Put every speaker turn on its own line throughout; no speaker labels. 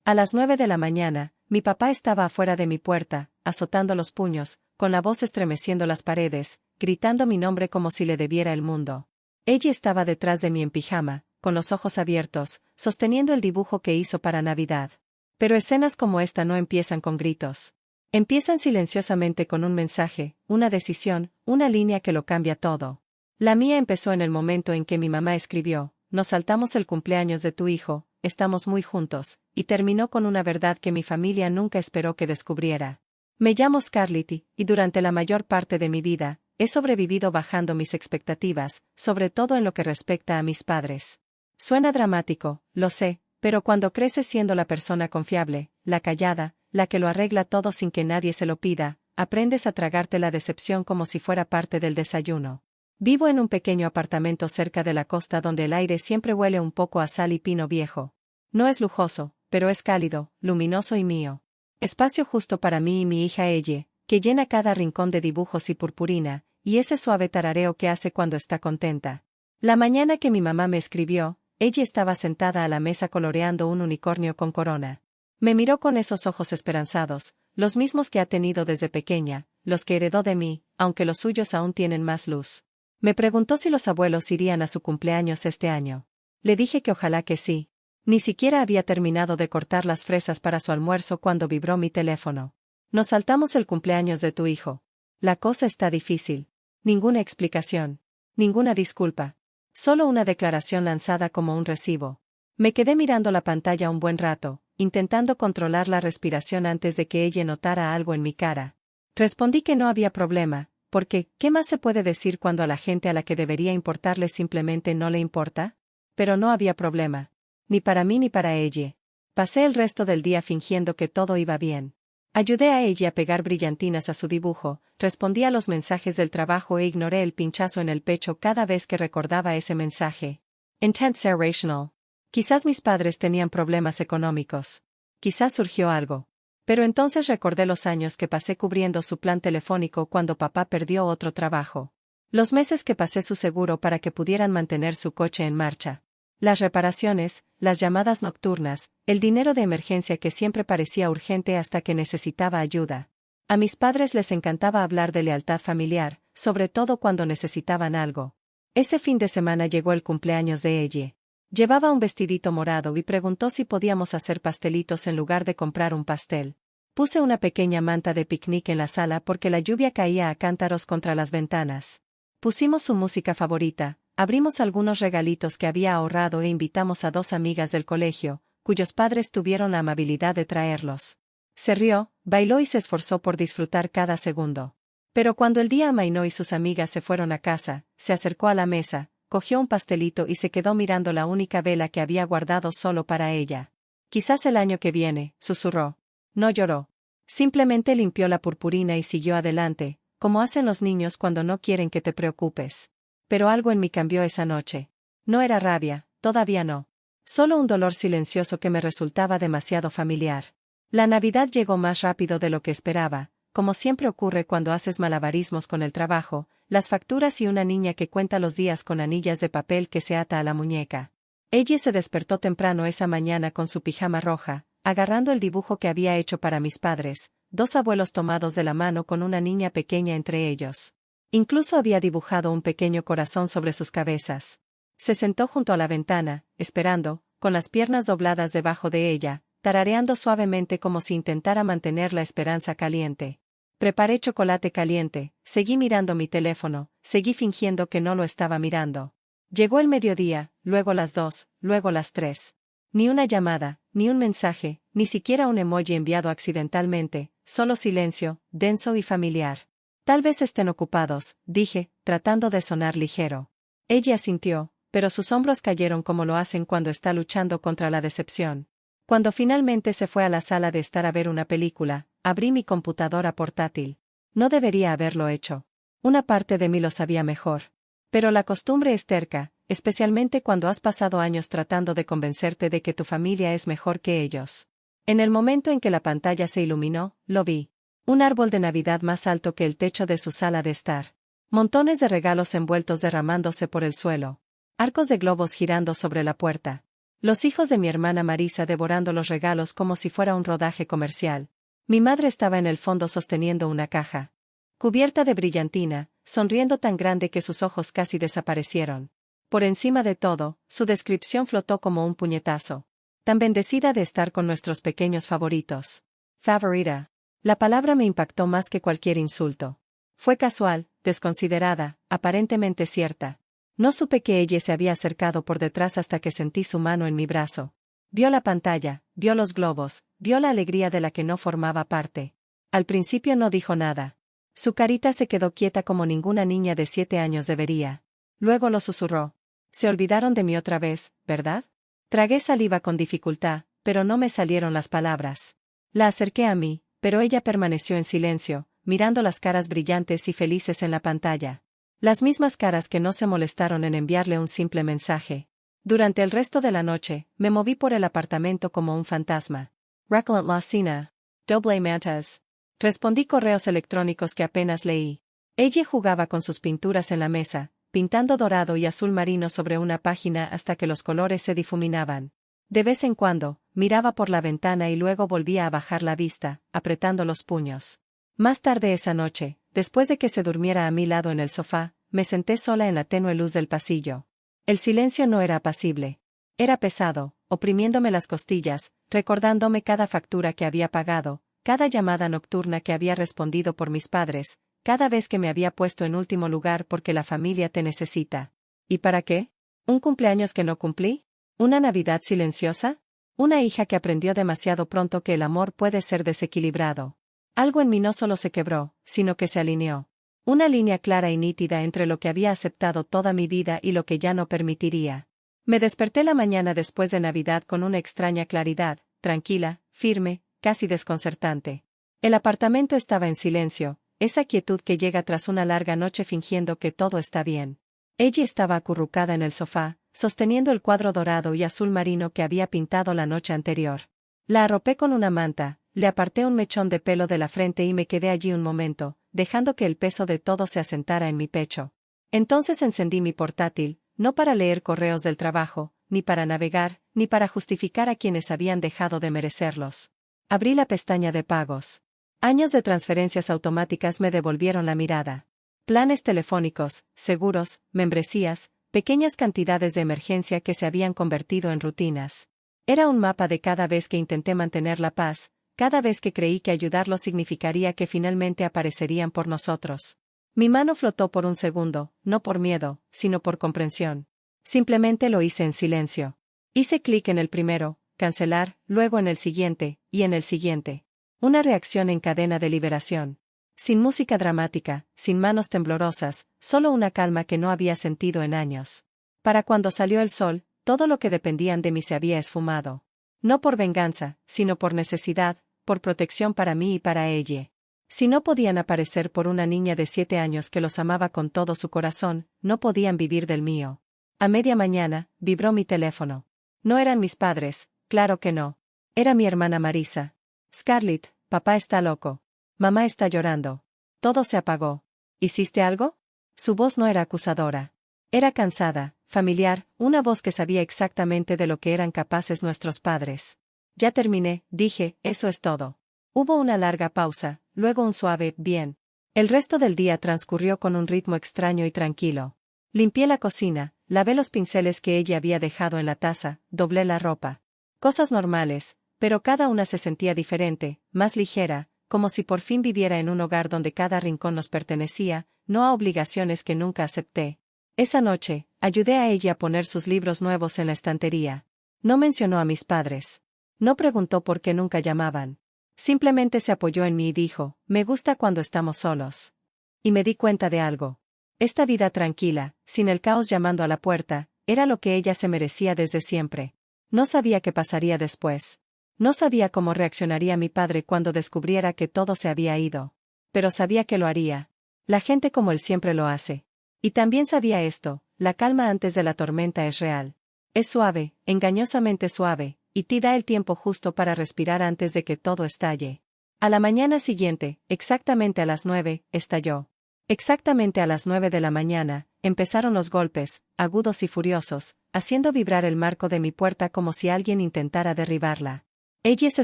A las 9 de la mañana, mi papá estaba afuera de mi puerta, azotando los puños, con la voz estremeciendo las paredes, gritando mi nombre como si le debiera el mundo. Ella estaba detrás de mí en pijama, con los ojos abiertos, sosteniendo el dibujo que hizo para Navidad. Pero escenas como esta no empiezan con gritos. Empiezan silenciosamente con un mensaje, una decisión, una línea que lo cambia todo. La mía empezó en el momento en que mi mamá escribió: "Nos saltamos el cumpleaños de tu hijo, estamos muy juntos", y terminó con una verdad que mi familia nunca esperó que descubriera. Me llamo Scarlett y durante la mayor parte de mi vida, he sobrevivido bajando mis expectativas, sobre todo en lo que respecta a mis padres. Suena dramático, lo sé, pero cuando creces siendo la persona confiable, la callada, la que lo arregla todo sin que nadie se lo pida, aprendes a tragarte la decepción como si fuera parte del desayuno. Vivo en un pequeño apartamento cerca de la costa donde el aire siempre huele un poco a sal y pino viejo. No es lujoso, pero es cálido, luminoso y mío. Espacio justo para mí y mi hija Elle, que llena cada rincón de dibujos y purpurina, y ese suave tarareo que hace cuando está contenta. La mañana que mi mamá me escribió, ella estaba sentada a la mesa coloreando un unicornio con corona. Me miró con esos ojos esperanzados, los mismos que ha tenido desde pequeña, los que heredó de mí, aunque los suyos aún tienen más luz. Me preguntó si los abuelos irían a su cumpleaños este año. Le dije que ojalá que sí. Ni siquiera había terminado de cortar las fresas para su almuerzo cuando vibró mi teléfono. Nos saltamos el cumpleaños de tu hijo. La cosa está difícil. Ninguna explicación. Ninguna disculpa. Solo una declaración lanzada como un recibo. Me quedé mirando la pantalla un buen rato, intentando controlar la respiración antes de que ella notara algo en mi cara. Respondí que no había problema, porque, ¿qué más se puede decir cuando a la gente a la que debería importarle simplemente no le importa? Pero no había problema. Ni para mí ni para ella. Pasé el resto del día fingiendo que todo iba bien. Ayudé a ella a pegar brillantinas a su dibujo, respondí a los mensajes del trabajo e ignoré el pinchazo en el pecho cada vez que recordaba ese mensaje. Intense irrational. Quizás mis padres tenían problemas económicos. Quizás surgió algo. Pero entonces recordé los años que pasé cubriendo su plan telefónico cuando papá perdió otro trabajo. Los meses que pasé su seguro para que pudieran mantener su coche en marcha. Las reparaciones, las llamadas nocturnas, el dinero de emergencia que siempre parecía urgente hasta que necesitaba ayuda. A mis padres les encantaba hablar de lealtad familiar, sobre todo cuando necesitaban algo. Ese fin de semana llegó el cumpleaños de ella. Llevaba un vestidito morado y preguntó si podíamos hacer pastelitos en lugar de comprar un pastel. Puse una pequeña manta de picnic en la sala porque la lluvia caía a cántaros contra las ventanas. Pusimos su música favorita. Abrimos algunos regalitos que había ahorrado e invitamos a 2 amigas del colegio, cuyos padres tuvieron la amabilidad de traerlos. Se rió, bailó y se esforzó por disfrutar cada segundo. Pero cuando el día amainó y sus amigas se fueron a casa, se acercó a la mesa, cogió un pastelito y se quedó mirando la única vela que había guardado solo para ella. Quizás el año que viene, susurró. No lloró. Simplemente limpió la purpurina y siguió adelante, como hacen los niños cuando no quieren que te preocupes. Pero algo en mí cambió esa noche. No era rabia, todavía no. Solo un dolor silencioso que me resultaba demasiado familiar. La Navidad llegó más rápido de lo que esperaba, como siempre ocurre cuando haces malabarismos con el trabajo, las facturas y una niña que cuenta los días con anillas de papel que se ata a la muñeca. Ella se despertó temprano esa mañana con su pijama roja, agarrando el dibujo que había hecho para mis padres, 2 abuelos tomados de la mano con una niña pequeña entre ellos. Incluso había dibujado un pequeño corazón sobre sus cabezas. Se sentó junto a la ventana, esperando, con las piernas dobladas debajo de ella, tarareando suavemente como si intentara mantener la esperanza caliente. Preparé chocolate caliente, seguí mirando mi teléfono, seguí fingiendo que no lo estaba mirando. Llegó el mediodía, luego las 2, luego las 3. Ni una llamada, ni un mensaje, ni siquiera un emoji enviado accidentalmente, solo silencio, denso y familiar. Tal vez estén ocupados, dije, tratando de sonar ligero. Ella asintió, pero sus hombros cayeron como lo hacen cuando está luchando contra la decepción. Cuando finalmente se fue a la sala de estar a ver una película, abrí mi computadora portátil. No debería haberlo hecho. Una parte de mí lo sabía mejor. Pero la costumbre es terca, especialmente cuando has pasado años tratando de convencerte de que tu familia es mejor que ellos. En el momento en que la pantalla se iluminó, lo vi. Un árbol de Navidad más alto que el techo de su sala de estar. Montones de regalos envueltos derramándose por el suelo. Arcos de globos girando sobre la puerta. Los hijos de mi hermana Marisa devorando los regalos como si fuera un rodaje comercial. Mi madre estaba en el fondo sosteniendo una caja cubierta de brillantina, sonriendo tan grande que sus ojos casi desaparecieron. Por encima de todo, su descripción flotó como un puñetazo. Tan bendecida de estar con nuestros pequeños favoritos. Favorita. La palabra me impactó más que cualquier insulto. Fue casual, desconsiderada, aparentemente cierta. No supe que ella se había acercado por detrás hasta que sentí su mano en mi brazo. Vio la pantalla, vio los globos, vio la alegría de la que no formaba parte. Al principio no dijo nada. Su carita se quedó quieta como ninguna niña de 7 años debería. Luego lo susurró. Se olvidaron de mí otra vez, ¿verdad? Tragué saliva con dificultad, pero no me salieron las palabras. La acerqué a mí, pero ella permaneció en silencio, mirando las caras brillantes y felices en la pantalla. Las mismas caras que no se molestaron en enviarle un simple mensaje. Durante el resto de la noche, me moví por el apartamento como un fantasma. Reculant la cena. Doble mantas. Respondí correos electrónicos que apenas leí. Ella jugaba con sus pinturas en la mesa, pintando dorado y azul marino sobre una página hasta que los colores se difuminaban. De vez en cuando, miraba por la ventana y luego volvía a bajar la vista, apretando los puños. Más tarde esa noche, después de que se durmiera a mi lado en el sofá, me senté sola en la tenue luz del pasillo. El silencio no era apacible. Era pesado, oprimiéndome las costillas, recordándome cada factura que había pagado, cada llamada nocturna que había respondido por mis padres, cada vez que me había puesto en último lugar porque la familia te necesita. ¿Y para qué? ¿Un cumpleaños que no cumplí? ¿Una Navidad silenciosa? ¿Una hija que aprendió demasiado pronto que el amor puede ser desequilibrado? Algo en mí no solo se quebró, sino que se alineó. Una línea clara y nítida entre lo que había aceptado toda mi vida y lo que ya no permitiría. Me desperté la mañana después de Navidad con una extraña claridad, tranquila, firme, casi desconcertante. El apartamento estaba en silencio, esa quietud que llega tras una larga noche fingiendo que todo está bien. Ella estaba acurrucada en el sofá, sosteniendo el cuadro dorado y azul marino que había pintado la noche anterior. La arropé con una manta, le aparté un mechón de pelo de la frente y me quedé allí un momento, dejando que el peso de todo se asentara en mi pecho. Entonces encendí mi portátil, no para leer correos del trabajo, ni para navegar, ni para justificar a quienes habían dejado de merecerlos. Abrí la pestaña de pagos. Años de transferencias automáticas me devolvieron la mirada. Planes telefónicos, seguros, membresías, pequeñas cantidades de emergencia que se habían convertido en rutinas. Era un mapa de cada vez que intenté mantener la paz, cada vez que creí que ayudarlos significaría que finalmente aparecerían por nosotros. Mi mano flotó por un segundo, no por miedo, sino por comprensión. Simplemente lo hice en silencio. Hice clic en el primero, cancelar, luego en el siguiente, y en el siguiente. Una reacción en cadena de liberación. Sin música dramática, sin manos temblorosas, solo una calma que no había sentido en años. Para cuando salió el sol, todo lo que dependían de mí se había esfumado. No por venganza, sino por necesidad, por protección para mí y para ella. Si no podían aparecer por una niña de 7 años que los amaba con todo su corazón, no podían vivir del mío. A media mañana, vibró mi teléfono. No eran mis padres, claro que no. Era mi hermana Marisa. Scarlett, papá está loco. Mamá está llorando. Todo se apagó. ¿Hiciste algo? Su voz no era acusadora. Era cansada, familiar, una voz que sabía exactamente de lo que eran capaces nuestros padres. Ya terminé, dije, eso es todo. Hubo una larga pausa, luego un suave, bien. El resto del día transcurrió con un ritmo extraño y tranquilo. Limpié la cocina, lavé los pinceles que ella había dejado en la taza, doblé la ropa. Cosas normales, pero cada una se sentía diferente, más ligera, como si por fin viviera en un hogar donde cada rincón nos pertenecía, no a obligaciones que nunca acepté. Esa noche, ayudé a ella a poner sus libros nuevos en la estantería. No mencionó a mis padres. No preguntó por qué nunca llamaban. Simplemente se apoyó en mí y dijo, me gusta cuando estamos solos. Y me di cuenta de algo. Esta vida tranquila, sin el caos llamando a la puerta, era lo que ella se merecía desde siempre. No sabía qué pasaría después. No sabía cómo reaccionaría mi padre cuando descubriera que todo se había ido. Pero sabía que lo haría. La gente como él siempre lo hace. Y también sabía esto, la calma antes de la tormenta es real. Es suave, engañosamente suave, y te da el tiempo justo para respirar antes de que todo estalle. A la mañana siguiente, exactamente a las 9, estalló. Exactamente a las 9 de la mañana, empezaron los golpes, agudos y furiosos, haciendo vibrar el marco de mi puerta como si alguien intentara derribarla. Ella se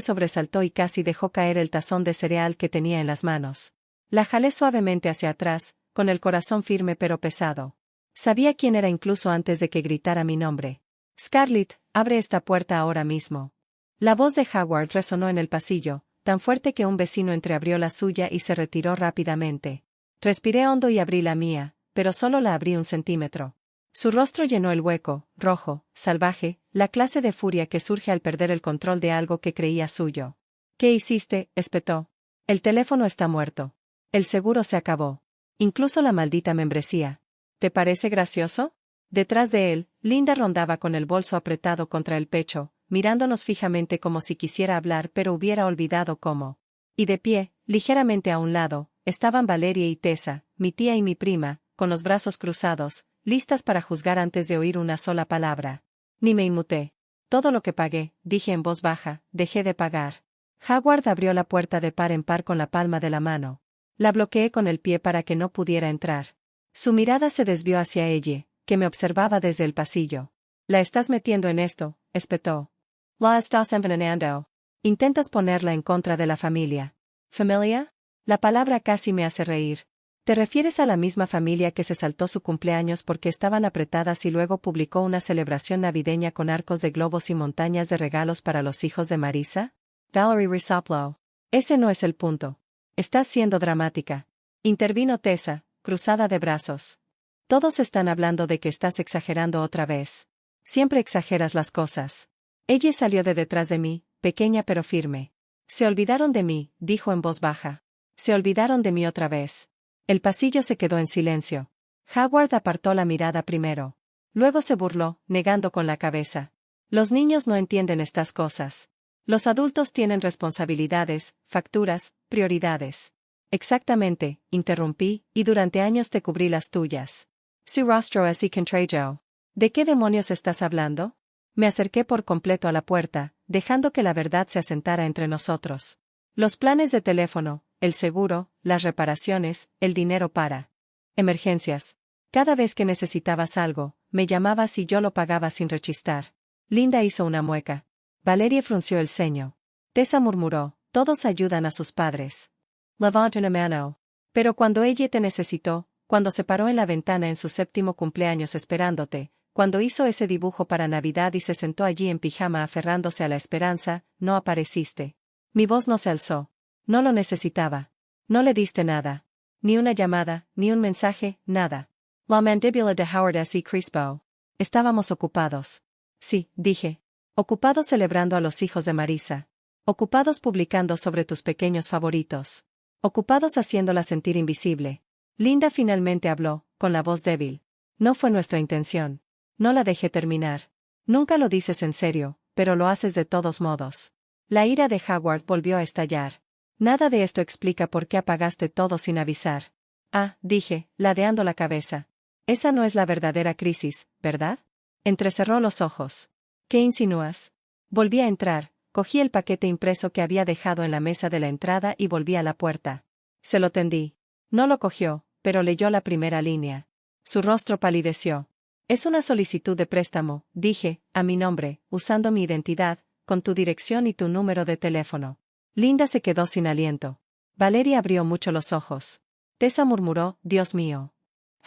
sobresaltó y casi dejó caer el tazón de cereal que tenía en las manos. La jalé suavemente hacia atrás, con el corazón firme pero pesado. Sabía quién era incluso antes de que gritara mi nombre. Scarlett, abre esta puerta ahora mismo. La voz de Howard resonó en el pasillo, tan fuerte que un vecino entreabrió la suya y se retiró rápidamente. Respiré hondo y abrí la mía, pero solo la abrí 1 centímetro. Su rostro llenó el hueco, rojo, salvaje, la clase de furia que surge al perder el control de algo que creía suyo. ¿Qué hiciste?, espetó. El teléfono está muerto. El seguro se acabó. Incluso la maldita membresía. ¿Te parece gracioso? Detrás de él, Linda rondaba con el bolso apretado contra el pecho, mirándonos fijamente como si quisiera hablar pero hubiera olvidado cómo. Y de pie, ligeramente a un lado, estaban Valeria y Tessa, mi tía y mi prima, con los brazos cruzados, listas para juzgar antes de oír una sola palabra. Ni me inmuté. Todo lo que pagué, dije en voz baja, dejé de pagar. Howard abrió la puerta de par en par con la palma de la mano. La bloqueé con el pie para que no pudiera entrar. Su mirada se desvió hacia ella, que me observaba desde el pasillo. La estás metiendo en esto, espetó. La estás envenenando. Intentas ponerla en contra de la familia. ¿Familia? La palabra casi me hace reír. ¿Te refieres a la misma familia que se saltó su cumpleaños porque estaban apretadas y luego publicó una celebración navideña con arcos de globos y montañas de regalos para los hijos de Marisa? Valerie Resoplo. Ese no es el punto. Estás siendo dramática. Intervino Tessa, cruzada de brazos. Todos están hablando de que estás exagerando otra vez. Siempre exageras las cosas. Ella salió de detrás de mí, pequeña pero firme. Se olvidaron de mí, dijo en voz baja. Se olvidaron de mí otra vez. El pasillo se quedó en silencio. Howard apartó la mirada primero. Luego se burló, negando con la cabeza. Los niños no entienden estas cosas. Los adultos tienen responsabilidades, facturas, prioridades. Exactamente, interrumpí, y durante años te cubrí las tuyas. Su rostro así contrajo. ¿De qué demonios estás hablando? Me acerqué por completo a la puerta, dejando que la verdad se asentara entre nosotros. Los planes de teléfono, el seguro, las reparaciones, el dinero para emergencias. Cada vez que necesitabas algo, me llamabas y yo lo pagaba sin rechistar. Linda hizo una mueca. Valeria frunció el ceño. Tessa murmuró, todos ayudan a sus padres. Levanta una mano. Pero cuando ella te necesitó, cuando se paró en la ventana en su 7º cumpleaños esperándote, cuando hizo ese dibujo para Navidad y se sentó allí en pijama aferrándose a la esperanza, no apareciste. Mi voz no se alzó. No lo necesitaba. No le diste nada. Ni una llamada, ni un mensaje, nada. La mandíbula de Howard así crispó. Estábamos ocupados. Sí, dije. Ocupados celebrando a los hijos de Marisa. Ocupados publicando sobre tus pequeños favoritos. Ocupados haciéndola sentir invisible. Linda finalmente habló, con la voz débil. No fue nuestra intención. No la dejé terminar. Nunca lo dices en serio, pero lo haces de todos modos. La ira de Howard volvió a estallar. Nada de esto explica por qué apagaste todo sin avisar. Ah, dije, ladeando la cabeza. Esa no es la verdadera crisis, ¿verdad? Entrecerró los ojos. ¿Qué insinúas? Volví a entrar, cogí el paquete impreso que había dejado en la mesa de la entrada y volví a la puerta. Se lo tendí. No lo cogió, pero leyó la primera línea. Su rostro palideció. Es una solicitud de préstamo, dije, a mi nombre, usando mi identidad, con tu dirección y tu número de teléfono. Linda se quedó sin aliento. Valeria abrió mucho los ojos. Tessa murmuró, Dios mío.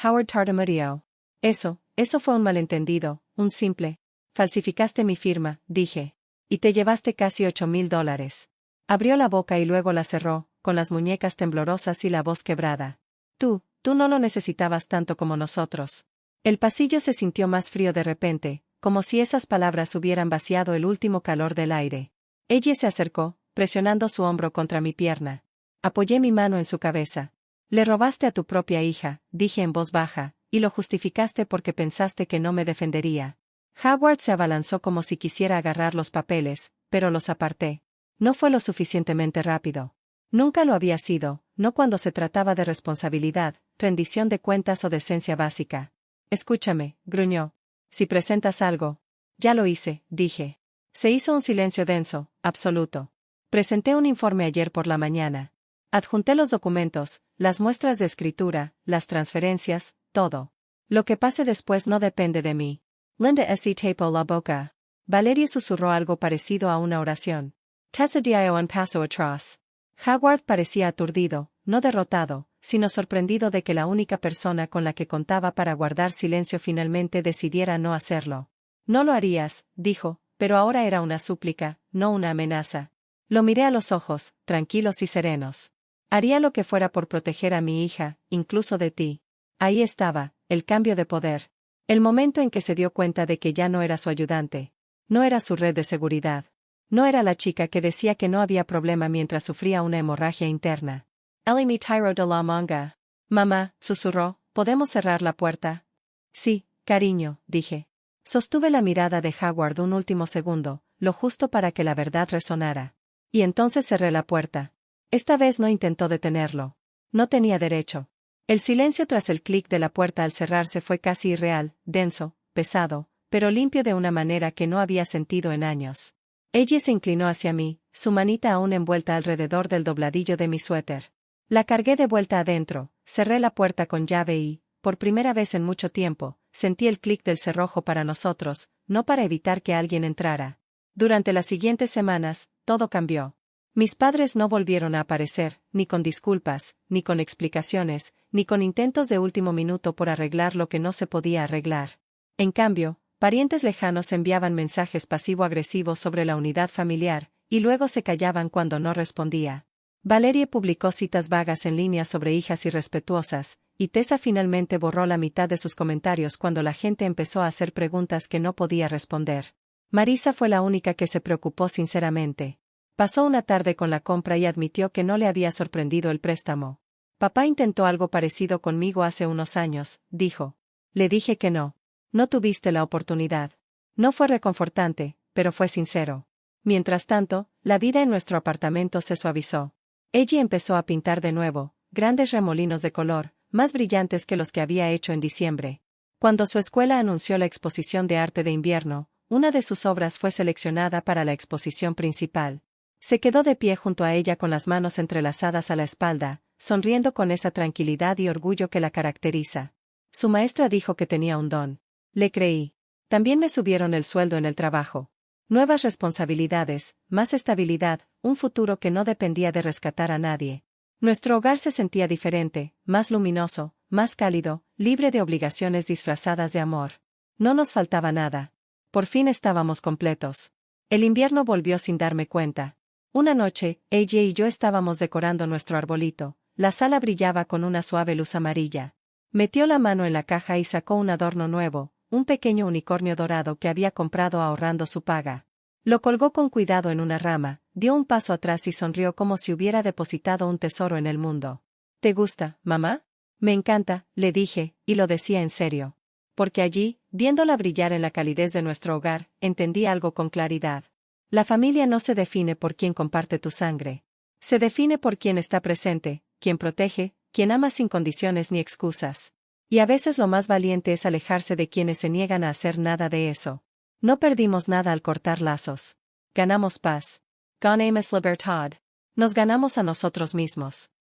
Howard tartamudeó. Eso fue un malentendido, un simple. Falsificaste mi firma, dije. Y te llevaste casi $8,000. Abrió la boca y luego la cerró, con las muñecas temblorosas y la voz quebrada. Tú no lo necesitabas tanto como nosotros. El pasillo se sintió más frío de repente, como si esas palabras hubieran vaciado el último calor del aire. Ella se acercó, presionando su hombro contra mi pierna. Apoyé mi mano en su cabeza. Le robaste a tu propia hija, dije en voz baja, y lo justificaste porque pensaste que no me defendería. Howard se abalanzó como si quisiera agarrar los papeles, pero los aparté. No fue lo suficientemente rápido. Nunca lo había sido, no cuando se trataba de responsabilidad, rendición de cuentas o decencia básica. Escúchame, gruñó. Si presentas algo. Ya lo hice, dije. Se hizo un silencio denso, absoluto. Presenté un informe ayer por la mañana. Adjunté los documentos, las muestras de escritura, las transferencias, todo. Lo que pase después no depende de mí. Linda se tapó la boca. Valeria susurró algo parecido a una oración. Tessa dio un paso atrás. Howard parecía aturdido, no derrotado, sino sorprendido de que la única persona con la que contaba para guardar silencio finalmente decidiera no hacerlo. No lo harías, dijo, pero ahora era una súplica, no una amenaza. Lo miré a los ojos, tranquilos y serenos. Haría lo que fuera por proteger a mi hija, incluso de ti. Ahí estaba, el cambio de poder. El momento en que se dio cuenta de que ya no era su ayudante. No era su red de seguridad. No era la chica que decía que no había problema mientras sufría una hemorragia interna. Ellie me tiró de la manga. Mamá, susurró, ¿podemos cerrar la puerta? Sí, cariño, dije. Sostuve la mirada de Howard un último segundo, lo justo para que la verdad resonara. Y entonces cerré la puerta. Esta vez no intentó detenerlo. No tenía derecho. El silencio tras el clic de la puerta al cerrarse fue casi irreal, denso, pesado, pero limpio de una manera que no había sentido en años. Ella se inclinó hacia mí, su manita aún envuelta alrededor del dobladillo de mi suéter. La cargué de vuelta adentro, cerré la puerta con llave y, por primera vez en mucho tiempo, sentí el clic del cerrojo para nosotros, no para evitar que alguien entrara. Durante las siguientes semanas, todo cambió. Mis padres no volvieron a aparecer, ni con disculpas, ni con explicaciones, ni con intentos de último minuto por arreglar lo que no se podía arreglar. En cambio, parientes lejanos enviaban mensajes pasivo-agresivos sobre la unidad familiar, y luego se callaban cuando no respondía. Valerie publicó citas vagas en línea sobre hijas irrespetuosas, y Tessa finalmente borró la mitad de sus comentarios cuando la gente empezó a hacer preguntas que no podía responder. Marisa fue la única que se preocupó sinceramente. Pasó una tarde con la compra y admitió que no le había sorprendido el préstamo. Papá intentó algo parecido conmigo hace unos años, dijo. Le dije que no. No tuviste la oportunidad. No fue reconfortante, pero fue sincero. Mientras tanto, la vida en nuestro apartamento se suavizó. Ella empezó a pintar de nuevo, grandes remolinos de color, más brillantes que los que había hecho en diciembre. Cuando su escuela anunció la exposición de arte de invierno, una de sus obras fue seleccionada para la exposición principal. Se quedó de pie junto a ella con las manos entrelazadas a la espalda, sonriendo con esa tranquilidad y orgullo que la caracteriza. Su maestra dijo que tenía un don. Le creí. También me subieron el sueldo en el trabajo. Nuevas responsabilidades, más estabilidad, un futuro que no dependía de rescatar a nadie. Nuestro hogar se sentía diferente, más luminoso, más cálido, libre de obligaciones disfrazadas de amor. No nos faltaba nada. Por fin estábamos completos. El invierno volvió sin darme cuenta. Una noche, ella y yo estábamos decorando nuestro arbolito. La sala brillaba con una suave luz amarilla. Metió la mano en la caja y sacó un adorno nuevo, un pequeño unicornio dorado que había comprado ahorrando su paga. Lo colgó con cuidado en una rama, dio un paso atrás y sonrió como si hubiera depositado un tesoro en el mundo. ¿Te gusta, mamá? Me encanta, le dije, y lo decía en serio. Porque allí, viéndola brillar en la calidez de nuestro hogar, entendí algo con claridad. La familia no se define por quien comparte tu sangre. Se define por quien está presente, quien protege, quien ama sin condiciones ni excusas. Y a veces lo más valiente es alejarse de quienes se niegan a hacer nada de eso. No perdimos nada al cortar lazos. Ganamos paz. Ganamos libertad. Nos ganamos a nosotros mismos.